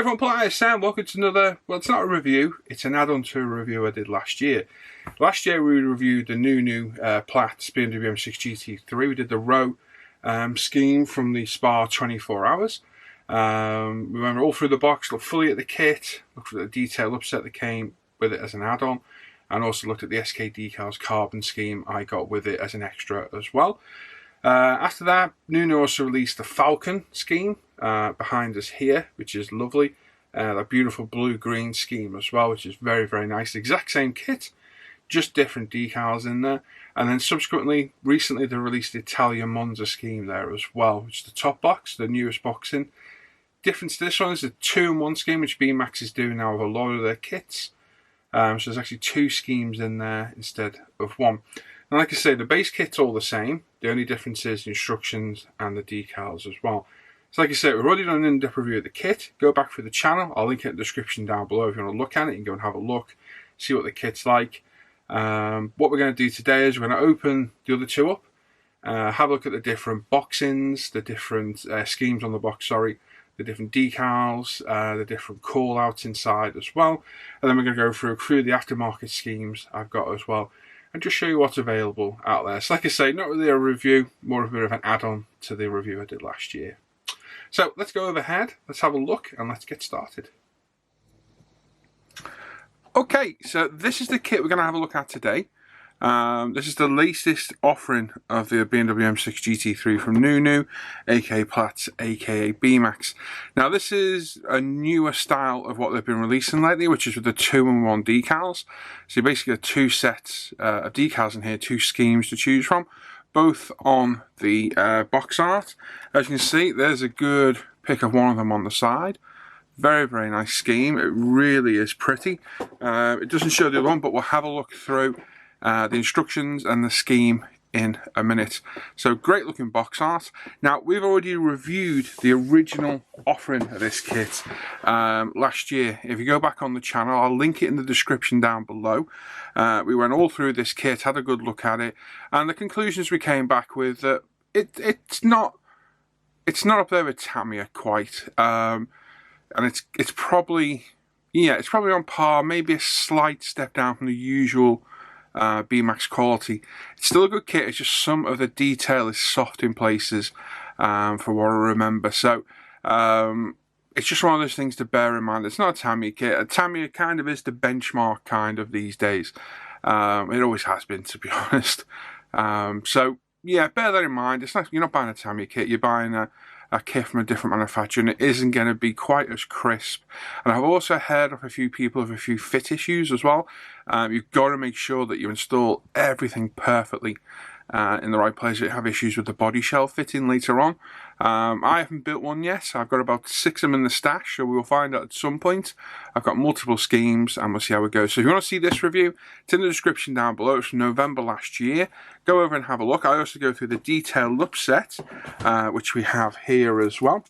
everyone, Platz, welcome to another, well, it's not a review, it's an add-on to a review I did last year. Last year we reviewed the Nunu Platz BMW M6 GT3. We did the row scheme from the Spa 24 hours. We went all through the box, looked fully at the kit, looked at the detail upset that came with it as an add-on, and also looked at the SK Decals carbon scheme I got with it as an extra as well. After that, Nunu also released the Falcon scheme behind us here, which is lovely. That beautiful blue-green scheme as well, which is very, very nice. The exact same kit, just different decals in there. And then subsequently, recently they released the Italian Monza scheme there as well, which is the top box, the newest boxing. Difference to this one is a 2-in-1 scheme, which B-Max is doing now with a lot of their kits. So there's actually 2 schemes in there instead of 1. And like I say, the base kit's all the same. The only difference is the instructions and the decals as well. So like I said, we've already done an in-depth review of the kit. Go back through the channel. I'll link it in the description down below if you want to look at it. You can go and have a look, see what the kit's like. What we're going to do today is we're going to open the other 2 up. Have a look at the different boxings, the different schemes on the box, sorry. The different decals, the different call-outs inside as well. And then we're going to go through the aftermarket schemes I've got as well, and just show you what's available out there. So like I say, not really a review, more of a bit of an add-on to the review I did last year. So let's go overhead, let's have a look, and let's get started. Okay, so this is the kit we're going to have a look at today. This is the latest offering of the BMW M6 GT3 from Nunu, aka Platz, aka B-Max. Now this is a newer style of what they've been releasing lately, which is with the 2-in-1 decals. So you basically have 2 sets of decals in here, 2 schemes to choose from, both on the box art. As you can see, there's a good pick of one of them on the side. Very, very nice scheme. It really is pretty. It doesn't show the other one, but we'll have a look through the instructions and the scheme in a minute. So great looking box art. Now we've already reviewed the original offering of this kit last year. If you go back on the channel, I'll link it in the description down below. We went all through this kit, had a good look at it, and the conclusions we came back with that it's not up there with Tamiya quite, and it's probably on par, maybe a slight step down from the usual B-Max quality. It's still a good kit, it's just some of the detail is soft in places for what I remember. So it's just one of those things to bear in mind. It's not a Tamiya kit. A Tamiya kind of is the benchmark kind of these days. It always has been, to be honest. So yeah, bear that in mind. It's not, you're not buying a Tamiya kit, you're buying a kit from a different manufacturer, and it isn't going to be quite as crisp. And I've also heard of a few people with a few fit issues as well. You've got to make sure that you install everything perfectly in the right place. You have issues with the body shell fitting later on. I haven't built one yet. I've got about 6 of them in the stash, so we will find out at some point. I've got multiple schemes and we'll see how it goes. So if you want to see this review, it's in the description down below. It's from November last year. Go over and have a look. I also go through the detailed upset, which we have here as well.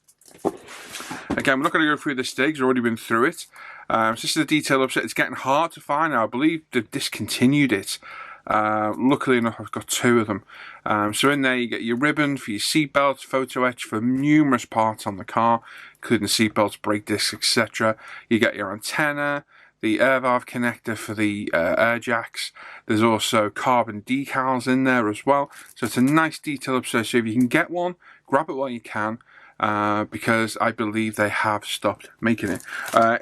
Again, we're not going to go through this today because we've already been through it. So this is the detailed upset. It's getting hard to find now. I believe they've discontinued it. Luckily enough, I've got 2 of them. So in there you get your ribbon for your seatbelts, photo etch for numerous parts on the car, including seatbelts, brake discs, etc. You get your antenna, the air valve connector for the air jacks. There's also carbon decals in there as well. So it's a nice detail upset. So if you can get one, grab it while you can. Because I believe they have stopped making it.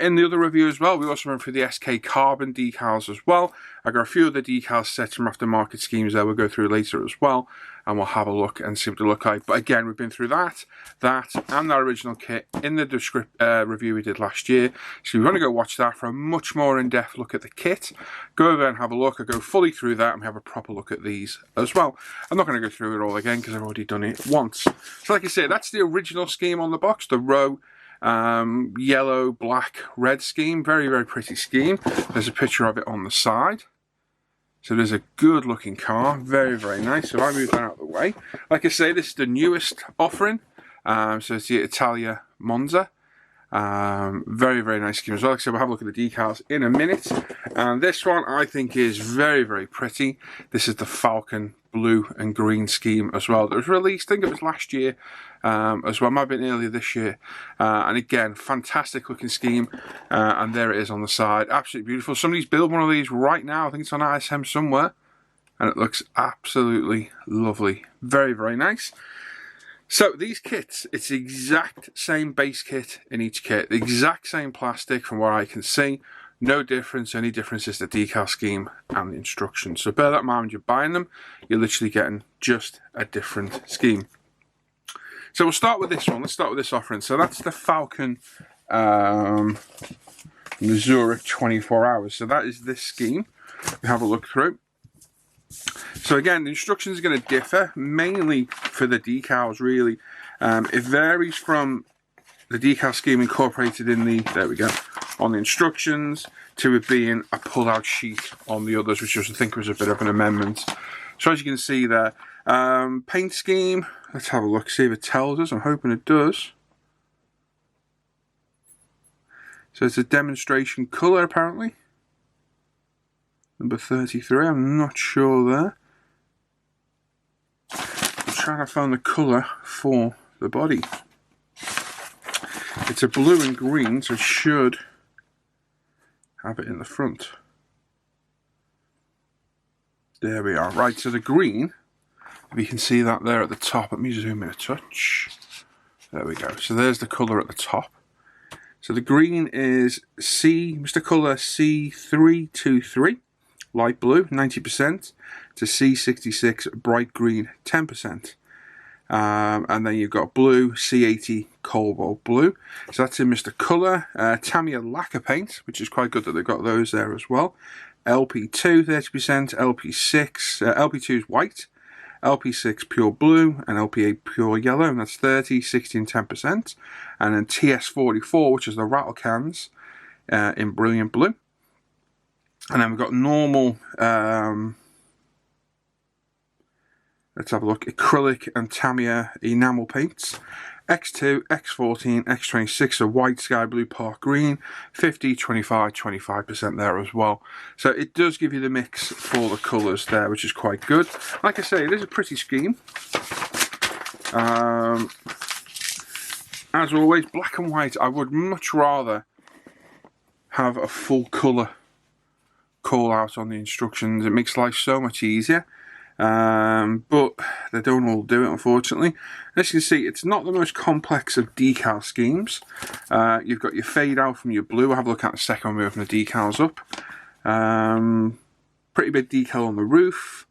In the other review as well, we also went through the SK carbon decals as well. I got a few of the decals sets from aftermarket schemes there we'll go through later as well, and we'll have a look and see what they look like. But again, we've been through that and that original kit in the review we did last year. So if you want to go watch that for a much more in-depth look at the kit, go over and have a look. I go fully through that and we have a proper look at these as well. I'm not going to go through it all again because I've already done it once. So like I said, that's the original scheme on the box, the row yellow, black, red scheme. Very, very pretty scheme. There's a picture of it on the side. So there's a good looking car, very, very nice. So if I move that out of the way, like I say, this is the newest offering. So it's the Italian Monza. Very, very nice scheme as well. So we'll have a look at the decals in a minute. And this one I think is very, very pretty. This is the Falcon blue and green scheme as well. That was released, I think it was last year as well, might have been earlier this year. And again, fantastic looking scheme. And there it is on the side, absolutely beautiful. Somebody's built one of these right now. I think it's on ISM somewhere, and it looks absolutely lovely. Very, very nice. So these kits, it's the exact same base kit in each kit, the exact same plastic from what I can see. No difference, only difference is the decal scheme and the instructions. So bear that in mind when you're buying them, you're literally getting just a different scheme. So we'll start with this one, let's start with this offering. So that's the Falcon the Zurich 24 hours. So that is this scheme, we have a look through. So again, the instructions are going to differ, mainly for the decals really. It varies from the decal scheme incorporated in the, there we go, on the instructions, to it being a pull-out sheet on the others, which I think was a bit of an amendment. So as you can see there, paint scheme, let's have a look, see if it tells us. I'm hoping it does. So it's a demonstration colour apparently. Number 33, I'm not sure there. I'm trying to find the colour for the body. It's a blue and green, so it should have it in the front. There we are. Right, so the green, if you can see that there at the top, let me zoom in a touch. There we go. So there's the colour at the top. So the green is Mr. Colour C323. Light blue 90% to C66 bright green 10%, and then you've got blue C80 cobalt blue. So that's in Mr. Colour. Tamiya lacquer paint, which is quite good that they've got those there as well. LP2 30%, LP2 is white, LP6 pure blue, and LP8 pure yellow, and that's 30, 60 and 10%. And then TS44, which is the rattle cans, in brilliant blue. And then we've got normal, let's have a look, acrylic and Tamiya enamel paints. X2, X14, X26, so white, sky blue, park green, 50, 25, 25% there as well. So it does give you the mix for the colours there, which is quite good. Like I say, it is a pretty scheme. As always, black and white, I would much rather have a full colour call out on the instructions. It makes life so much easier, but they don't all do it, unfortunately. As you can see, it's not the most complex of decal schemes. You've got your fade out from your blue. I'll have a look at the second one, moving the decals up. Pretty big decal on the roof.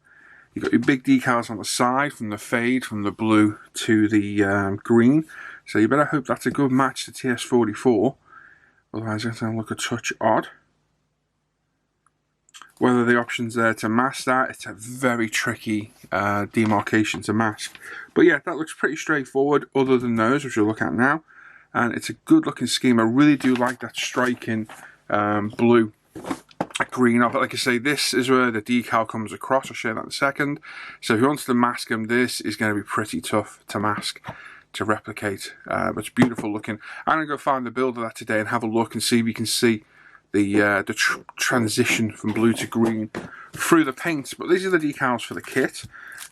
You've got your big decals on the side, from the fade from the blue to the green. So you better hope that's a good match to TS44, otherwise it's going to look a touch odd. Whether the option's there to mask that, it's a very tricky demarcation to mask. But yeah, that looks pretty straightforward other than those, which we'll look at now. And it's a good looking scheme. I really do like that striking blue green off it. Like I say, this is where the decal comes across. I'll show you that in a second. So if you want to mask them, this is going to be pretty tough to mask, to replicate. But it's beautiful looking. I'm going to go find the build of that today and have a look and see if we can see the transition from blue to green through the paint. But these are the decals for the kit.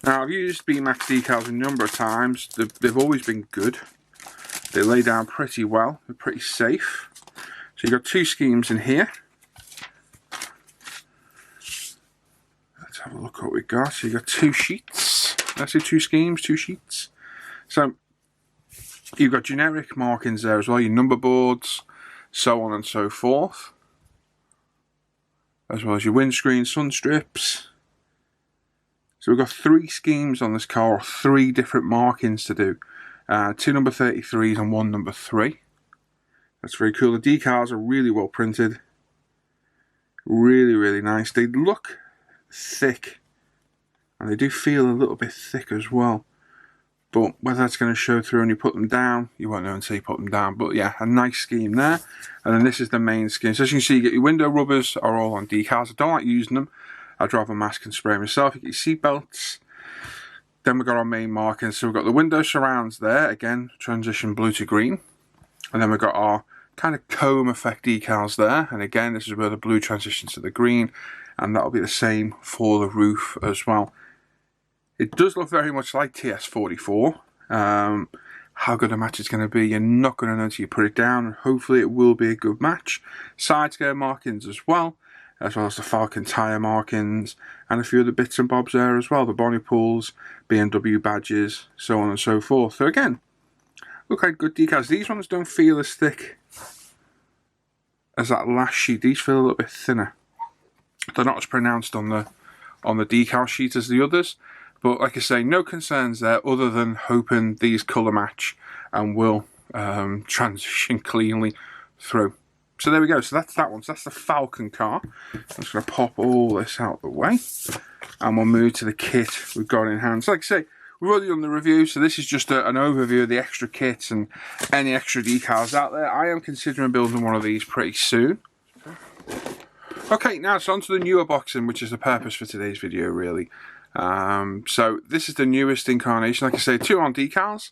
Now, I've used B-Max decals a number of times. They've always been good. They lay down pretty well. They're pretty safe. So you've got two schemes in here. Let's have a look what we've got. So you've got two sheets. That's two schemes, two sheets. So you've got generic markings there as well, your number boards, so on and so forth, as well as your windscreen, sun strips. So we've got three schemes on this car, or three different markings to do. Two number 33s and one number 3. That's very cool. The decals are really well printed. Really, really nice. They look thick, and they do feel a little bit thick as well. But whether that's going to show through when you put them down, you won't know until you put them down. But yeah, a nice scheme there. And then this is the main scheme. So as you can see, you get your window rubbers are all on decals. I don't like using them. I'd rather mask and spray myself. You get your seat belts. Then we've got our main markings. So we've got the window surrounds there. Again, transition blue to green. And then we've got our kind of comb effect decals there. And again, this is where the blue transitions to the green. And that'll be the same for the roof as well. It does look very much like TS44. How good a match it's going to be, you're not going to know until you put it down, and hopefully it will be a good match. Side skirt markings as well as the Falcon tyre markings, and a few other bits and bobs there as well. The Bonnie pools, BMW badges, so on and so forth. So again, look like good decals. These ones don't feel as thick as that last sheet. These feel a little bit thinner. They're not as pronounced on the decal sheet as the others. But like I say, no concerns there other than hoping these colour match and will transition cleanly through. So there we go. So that's that one. So that's the Falcon car. I'm just going to pop all this out of the way. And we'll move to the kit we've got in hand. So like I say, we've already done the review. So this is just an overview of the extra kits and any extra decals out there. I am considering building one of these pretty soon. Okay, now it's on to the newer boxing, which is the purpose for today's video, really. So this is the newest incarnation. Like I say, 2 on decals,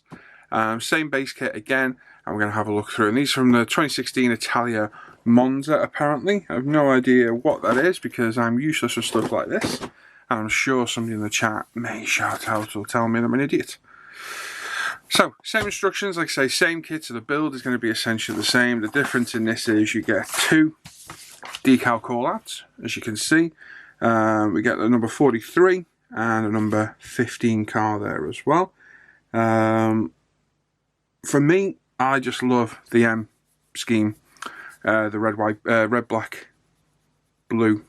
same base kit again, and we're going to have a look through. And these are from the 2016 Italia Monza, apparently. I have no idea what that is because I'm useless with stuff like this. And I'm sure somebody in the chat may shout out or tell me that I'm an idiot. So, same instructions, like I say, same kit, so the build is going to be essentially the same. The difference in this is you get 2 decal callouts, as you can see. We get the number 43 and a number 15 car there as well. For me, I just love the M scheme, the red, black, blue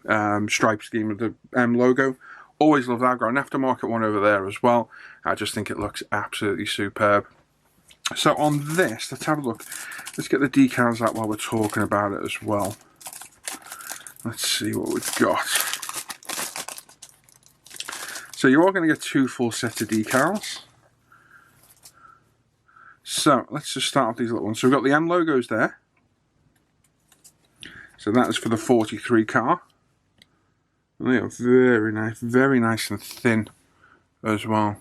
stripe scheme of the M logo. Always love that. I've got an aftermarket one over there as well. I just think it looks absolutely superb. So on this, let's have a look. Let's get the decals out while we're talking about it as well. Let's see what we've got. So you are going to get 2 full sets of decals. So let's just start with these little ones. So we've got the M logos there. So that is for the 43 car. And they are very nice and thin as well.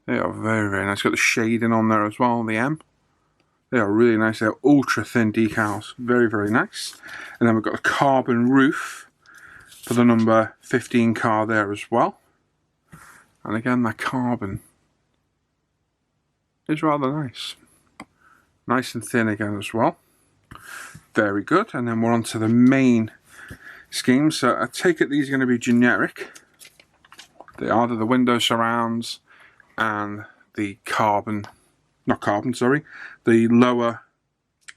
They are very nice. Got the shading on there as well, the M. They are really nice. They're ultra thin decals. Very nice. And then we've got a carbon roof for the number 15 car there as well. And again, that carbon is rather nice. Nice and thin again as well. Very good. And then we're on to the main scheme. So I take it these are going to be generic. They are the window surrounds and the the lower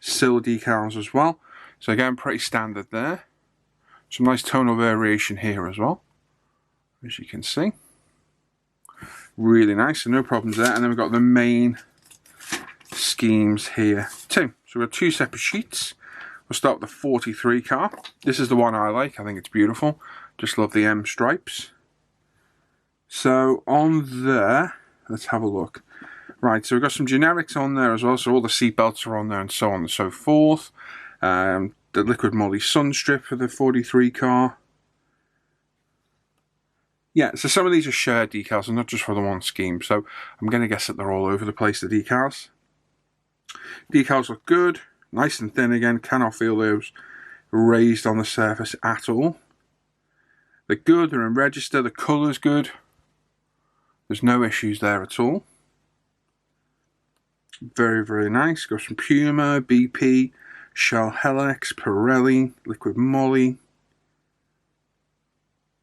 sill decals as well. So again, pretty standard there. Some nice tonal variation here as well, as you can see. Really nice, so no problems there. And then we've got the main schemes here too. So we've got 2 separate sheets. We'll start with the 43 car. This is the one I like. I think it's beautiful. Just love the M stripes. So on there, let's have a look. Right, so we've got some generics on there as well. So all the seat belts are on there and so on and so forth. The liquid moly sun strip for the 43 car. Yeah, so some of these are shared decals and not just for the one scheme. So I'm going to guess that they're all over the place, the decals. Decals look good. Nice and thin again. Cannot feel those raised on the surface at all. They're good. They're in register. The colour's good. There's no issues there at all. Very nice. Got some Puma, BP, Shell Helix, Pirelli, Liquid Moly.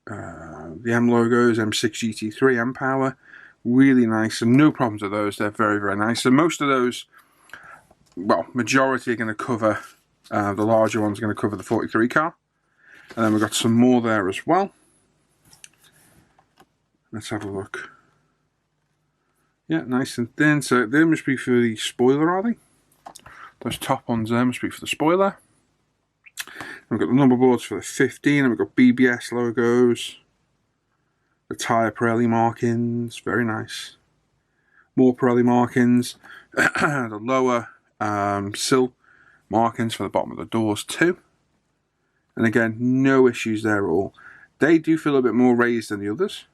The M logos, M6 GT3, M Power. Really nice. And no problems with those. They're very nice. So most of those, well, majority are going to cover, the larger ones are going to cover the 43 car. And then we've got some more there as well. Let's have a look. Yeah, nice and thin. So they must be for the spoiler, are they? Those top ones there must be for the spoiler. We've got the number boards for the 15, and we've got BBS logos. The tyre Pirelli markings, very nice. More Pirelli markings. The lower sill markings for the bottom of the doors too. And again, no issues there at all. They do feel a bit more raised than the others.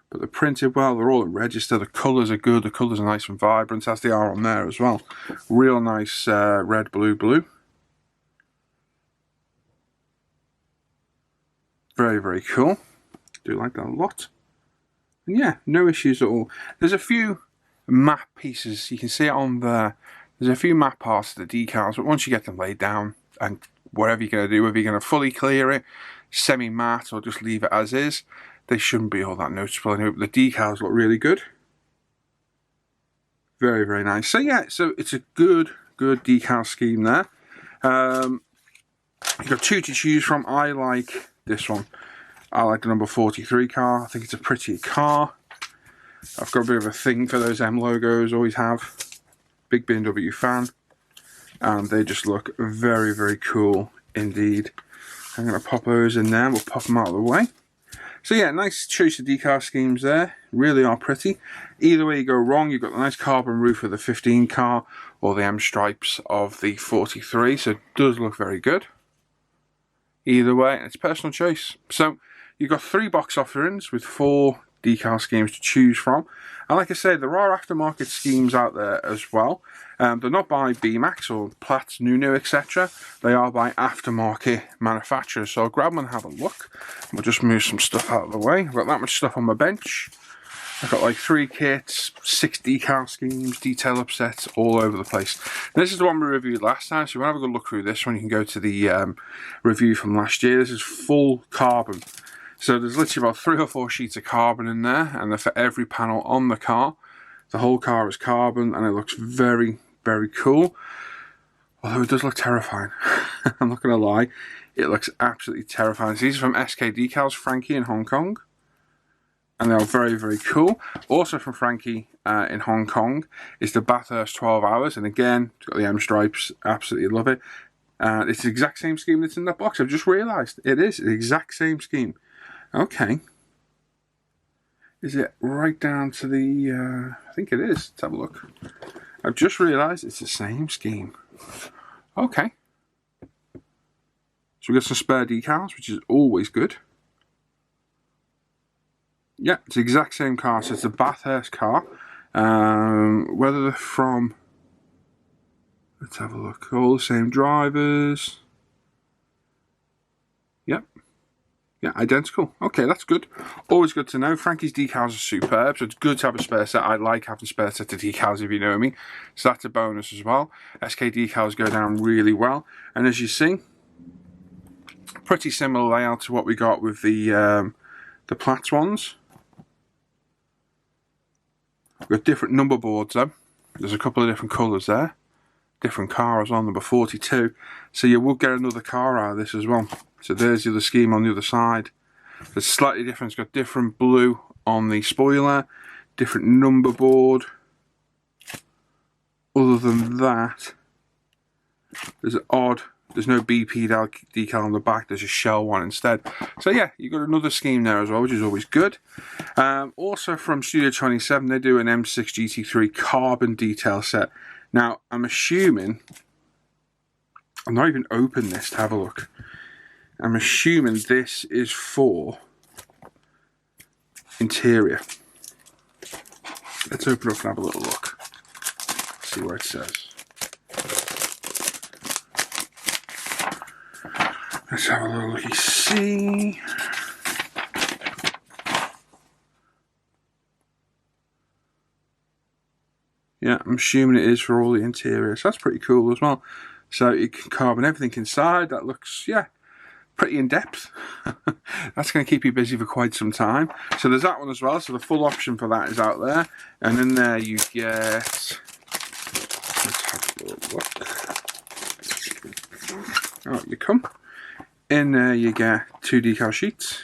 But they're printed well, they're all in register, the colours are good, the colours are nice and vibrant, as they are on there as well. Real nice red, blue. Very cool. Do like that a lot. And yeah, no issues at all. There's a few matte pieces, you can see it on there. There's a few matte parts of the decals, but once you get them laid down, and whatever you're going to do, whether you're going to fully clear it, semi-matte, or just leave it as is, they shouldn't be all that noticeable anyway. But the decals look really good. Very, very nice. So yeah, so it's a good decal scheme there. You've got two to choose from. I like this one. I like the number 43 car. I think it's a pretty car. I've got a bit of a thing for those M logos, always have. Big BMW fan. And they just look very, very cool indeed. I'm going to pop those in there. We'll pop them out of the way. So yeah, nice choice of decal schemes there. Really are pretty. Either way you go wrong, you've got the nice carbon roof of the 15 car or the M stripes of the 43. So it does look very good. Either way, it's personal choice. So you've got 3 box offerings with 4 decal schemes to choose from. And like I said, there are aftermarket schemes out there as well. They're not by BMAX or Platz, Nunu, etc. They are by aftermarket manufacturers. So I'll grab them and have a look. We'll just move some stuff out of the way. I've got that much stuff on my bench. I've got like 3 kits, 6 decal schemes, detail upsets all over the place. This is the one we reviewed last time, so if you want to have a good look through this one, you can go to the review from last year. This is full carbon. So there's literally about 3 or 4 sheets of carbon in there, and they're for every panel on the car. The whole car is carbon, and it looks very, very cool. Although it does look terrifying. I'm not going to lie. It looks absolutely terrifying. So these are from SK Decals, Frankie in Hong Kong. And they are very, very cool. Also from Frankie in Hong Kong is the Bathurst 12 Hours. And again, it's got the M stripes. Absolutely love it. It's the exact same scheme that's in that box. I've just realised. It is the exact same scheme. Okay. Is it right down to the... I think it is. Let's have a look. I've just realised it's the same scheme. Okay. So we've got some spare decals, which is always good. Yeah, it's the exact same car. So it's a Bathurst car. Whether they're from... Let's have a look. All the same drivers. Yep. Yeah, identical. Okay, that's good. Always good to know. Frankie's decals are superb, so it's good to have a spare set. I like having a spare set of decals, if you know me. So that's a bonus as well. SK decals go down really well. And as you see, pretty similar layout to what we got with the Platz ones. We've got different number boards though. There's a couple of different colours there. Different car as well, number 42. So you will get another car out of this as well. So there's the other scheme on the other side. It's slightly different. It's got different blue on the spoiler, different number board. Other than that, there's no BP decal on the back, there's a shell one instead. So yeah, you've got another scheme there as well, which is always good. Also from Studio 27, they do an M6 GT3 carbon detail set. Now, I'm assuming, I'm not even open this to have a look. I'm assuming this is for interior. Let's open up and have a little look. See what it says. Let's have a little look. See. Yeah, I'm assuming it is for all the interior. So that's pretty cool as well. So you can carbon everything inside. That looks, yeah, pretty in depth. That's going to keep you busy for quite some time. So there's that one as well. So the full option for that is out there. And in there you get... Let's have a little look. Out you come. In there you get 2 decal sheets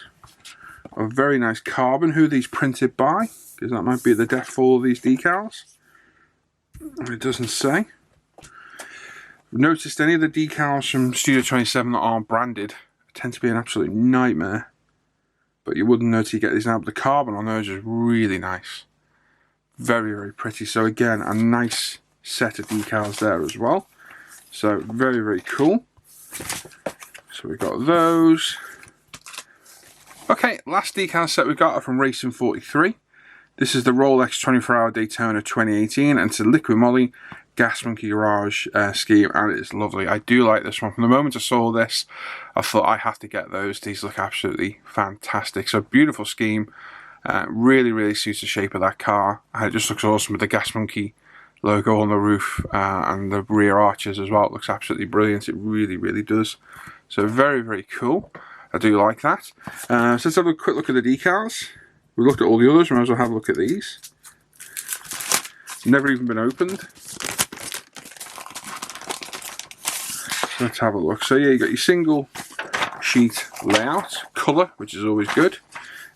of very nice carbon. Who are these printed by? Because that might be the death for all of these decals. It doesn't say. I've noticed any of the decals from Studio 27 that aren't branded tend to be an absolute nightmare. But you wouldn't know until you get these now. But the carbon on those is really nice. Very, very pretty. So again, a nice set of decals there as well. So very, very cool. So we've got those. Okay, last decal set we've got are from Racing 43. This is the Rolex 24-hour Daytona 2018, and it's a Liquid Moly Gas Monkey Garage scheme, and it's lovely. I do like this one. From the moment I saw this, I thought I have to get those. These look absolutely fantastic. So beautiful scheme. Really, really suits the shape of that car. And it just looks awesome with the Gas Monkey logo on the roof and the rear arches as well. It looks absolutely brilliant. It really, really does. So very, very cool. I do like that. So let's have a quick look at the decals. We looked at all the others, we might as well have a look at these. Never even been opened. So let's have a look. So yeah, you got your single sheet layout, colour, which is always good,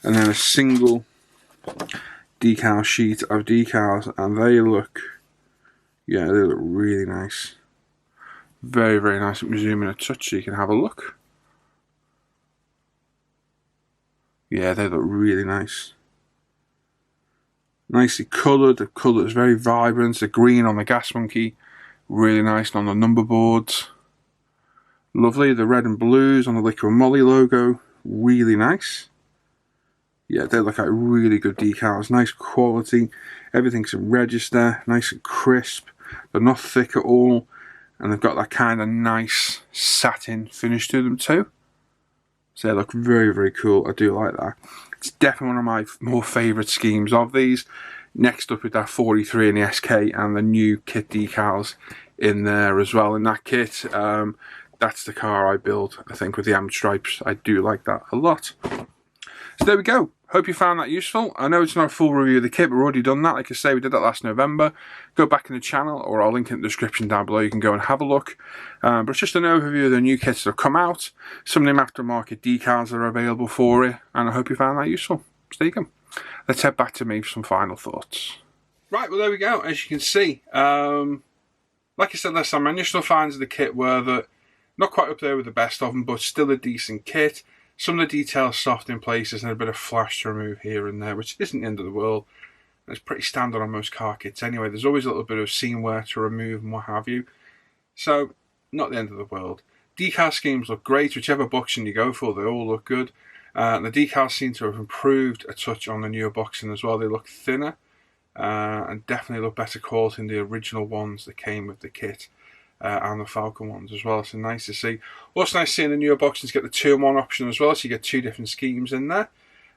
and then a single decal sheet of decals, and they look, yeah, they look really nice. Very, very nice. Let me zoom in a touch so you can have a look. Yeah, they look really nice. Nicely coloured. The colour is very vibrant. The green on the Gas Monkey, really nice. And on the number boards, lovely. The red and blues on the Liquid Moly logo, really nice. Yeah, they look like really good decals. Nice quality. Everything's in register. Nice and crisp. They're not thick at all. And they've got that kind of nice satin finish to them too. So they look very, very cool. I do like that. It's definitely one of my more favourite schemes of these. Next up with that 43 and the SK and the new kit decals in there as well. In that kit, that's the car I build, I think, with the AM stripes. I do like that a lot. So there we go. Hope you found that useful. I know it's not a full review of the kit, but we've already done that. Like I say, we did that last November. Go back in the channel, or I'll link it in the description down below. You can go and have a look. But it's just an overview of the new kits that have come out, some of them aftermarket decals that are available for it, and I hope you found that useful. So there you go. Let's head back to me for some final thoughts. Right, well there we go. As you can see, like I said last time, my initial finds of the kit were that not quite up there with the best of them, but still a decent kit. Some of the details soft in places and a bit of flash to remove here and there, which isn't the end of the world. It's pretty standard on most car kits anyway. There's always a little bit of seam wear to remove and what have you. So, not the end of the world. Decal schemes look great. Whichever boxing you go for, they all look good. The decals seem to have improved a touch on the newer boxing as well. They look thinner and definitely look better quality than the original ones that came with the kit. And the Falcon ones as well, so nice to see. Also nice seeing the newer boxes get the 2-in-1 option as well, so you get 2 different schemes in there.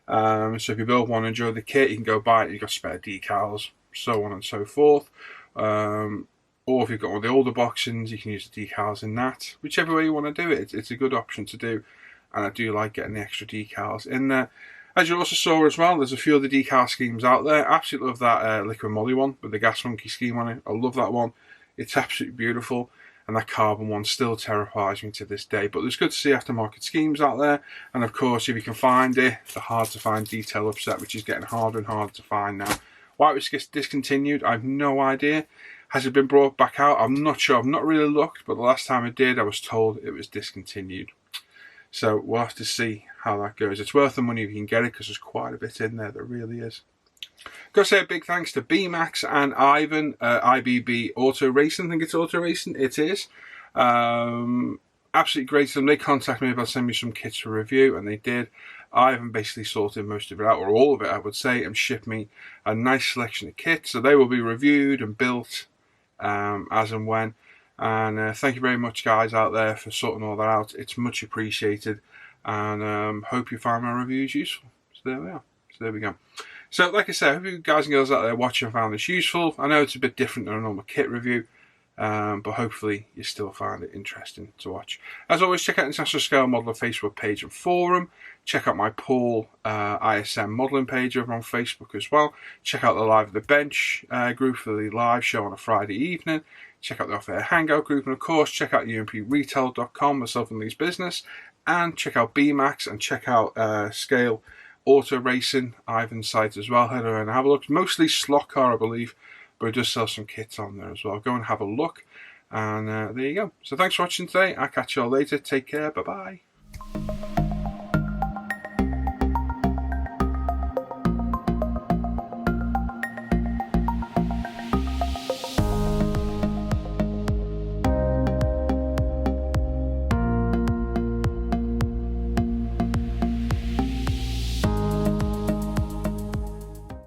So if you build one and enjoy the kit, you can go buy it, you've got spare decals, so on and so forth. Or if you've got one of the older boxings, you can use the decals in that. Whichever way you want to do it, it's a good option to do, and I do like getting the extra decals in there. As you also saw as well, there's a few other decal schemes out there. Absolutely love that Liquid Moly one with the Gas Monkey scheme on it. I love that one. It's absolutely beautiful, and that carbon one still terrifies me to this day. But there's good to see aftermarket schemes out there, and of course, if you can find it, the hard to find detail upset, which is getting harder and harder to find now. Why it was discontinued, I have no idea. Has it been brought back out? I'm not sure. I've not really looked, but the last time I did, I was told it was discontinued. So we'll have to see how that goes. It's worth the money if you can get it, because there's quite a bit in there, there really is. Got to say a big thanks to BMAX and Ivan, IBB Auto Racing. I think it's Auto Racing. It is. Absolutely great to them. They contacted me about sending me some kits for review, and they did. Ivan basically sorted most of it out, or all of it, I would say, and shipped me a nice selection of kits. So they will be reviewed and built as and when. And thank you very much, guys, out there, for sorting all that out. It's much appreciated, and hope you find my reviews useful. So there we are. So there we go. So, like I said, I hope you guys and girls out there watching found this useful. I know it's a bit different than a normal kit review, but hopefully you still find it interesting to watch. As always, check out the International Scale Modeler Facebook page and forum. Check out my Paul ISM modelling page over on Facebook as well. Check out the Live at the Bench group for the live show on a Friday evening. Check out the Off Air Hangout group, and of course, check out umpretail.com, myself and Lee's business, and check out BMAX and check out Scale Auto Racing, Ivan's site as well. Head over and have a look. Mostly slot car, I believe, but it does sell some kits on there as well. Go and have a look, and there you go. So thanks for watching today. I'll catch you all later. Take care. Bye bye.